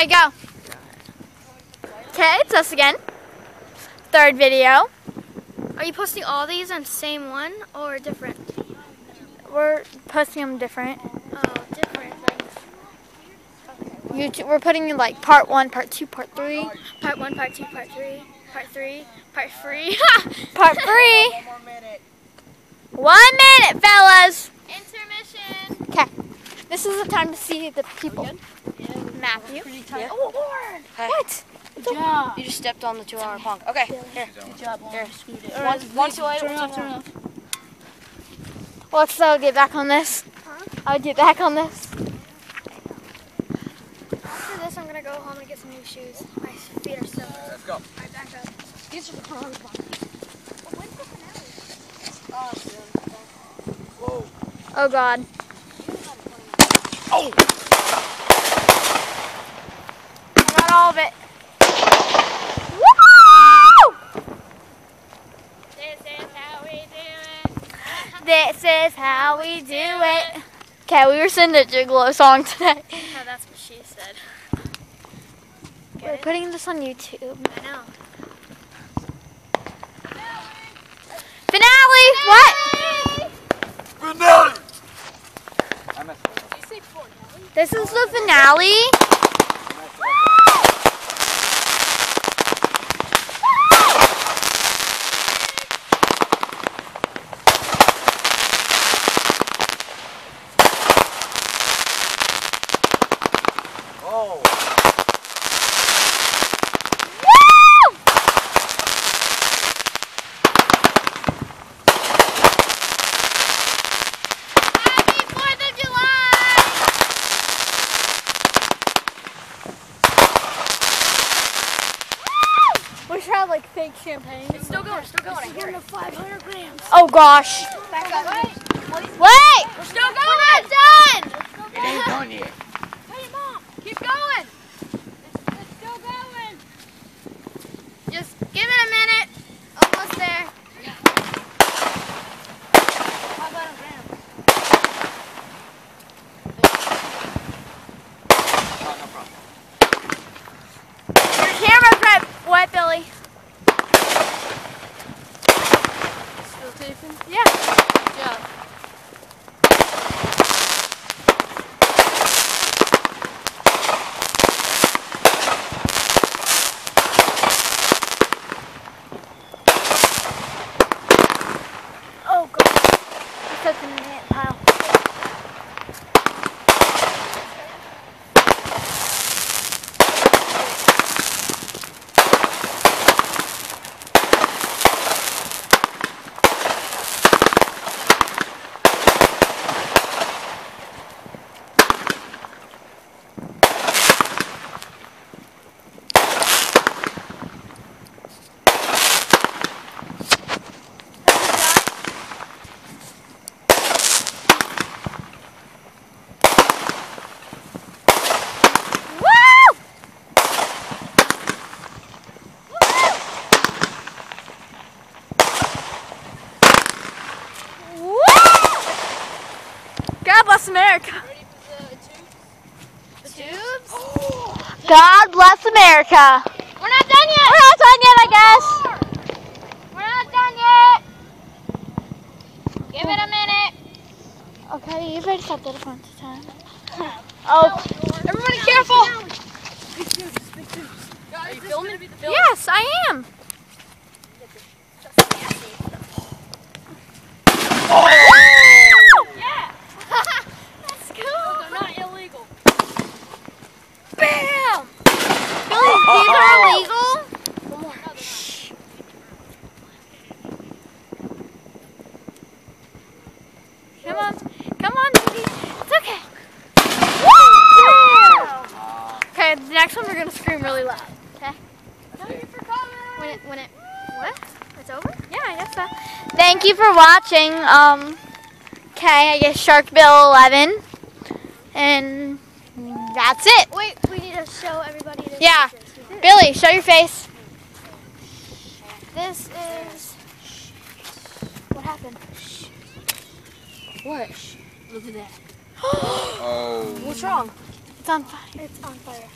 Alright, go. Okay, it's us again. Third video. Are you posting all these on the same one or different? We're posting them different. Oh, different things. YouTube, we're putting in like part 1, part 2, part 3. Part 1, part 2, part 3, part 3, part 3. Part 3. 1 more minute. 1 minute, fellas. Intermission. Okay. This is the time to see the people. Matthew. Yeah. Oh, Lord. Hey. What? Good job. You just stepped on the 2-hour punk. Okay, here. Good job. Here. One, two, eight. Turn off. Let's get back on this. I'll get back on this. After this, I'm going to go home and get some new shoes. My feet are so... Let's go. Alright, back up. These are the pros. When's the finale? Oh, soon. Whoa. Oh, God. Oh! I got all of it. Woo! This is how we do it. This is how we do it. Okay, we were singing a Gigolo song today. Oh, that's what she said. We're putting this on YouTube. I know. Finale! What? Finale! Did you say finale? This is the finale. Oh! We should have like fake champagne. It's still going, I hear it. 500 grams. Oh gosh. Back up. Wait! We're still going! We're not done! It ain't done yet. Hey, Mom, keep going! It's still going! Just give it a minute. Almost there. 500 grams. Oh, no problem. Your camera's right wet, Billy. Still taping? Yeah. Good job. Oh god. It's such an ant pile. God bless America. Ready for the tubes? God bless America. We're not done yet! We're not done yet, I guess. We're not done yet! Give it a minute. Okay, you better stop that at once time. Oh, Everybody careful! Are you filming? yes, I am. Yeah! That's cool! They're not illegal. Bam! Billy, these are illegal? One more. No, Come on, baby. It's okay. Woo! Okay, the next one we're gonna scream really loud. Okay? Thank you for coming! When it, what? It's over? Yeah, I guess so. Thank you for watching. Okay, I guess Shark Bill 11, and that's it. Wait, we need to show everybody this. Yeah, Billy, show your face. This is... What happened? What? Look at that. Oh. What's wrong? It's on fire. It's on fire.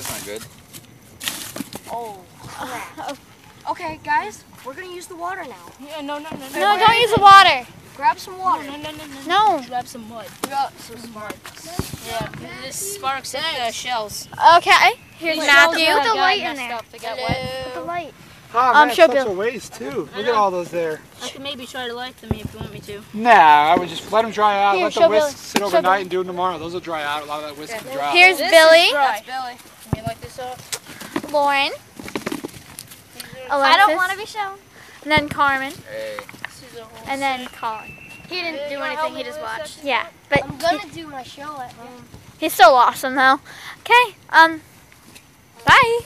That's not good. Oh, crap. Okay, guys, we're gonna use the water now. Yeah, no. No, don't use the water. Grab some water. No. Grab some mud. Grab some sparks. Yeah, this sparks hit the shells. Okay. Here's Matthew. Put the light in there. They got wet. Put the light. Oh, man, it's show such Bill. a waste, too. Look at all those there. I could maybe try to light them if you want me to. Nah, I would just let them dry out. Here, Let show the whisk Billy. sit Show overnight Billy. and do them tomorrow. Those will dry out. A lot of that whisk will dry out. Here's This Billy, is dry. That's Billy. Let me light this up. Lauren, I Alexis, don't want to be shown. and then Carmen, Hey. and then Colin. He didn't do anything. He just watched. Yeah, but I'm gonna do my show at home. he's still awesome though. Okay, bye.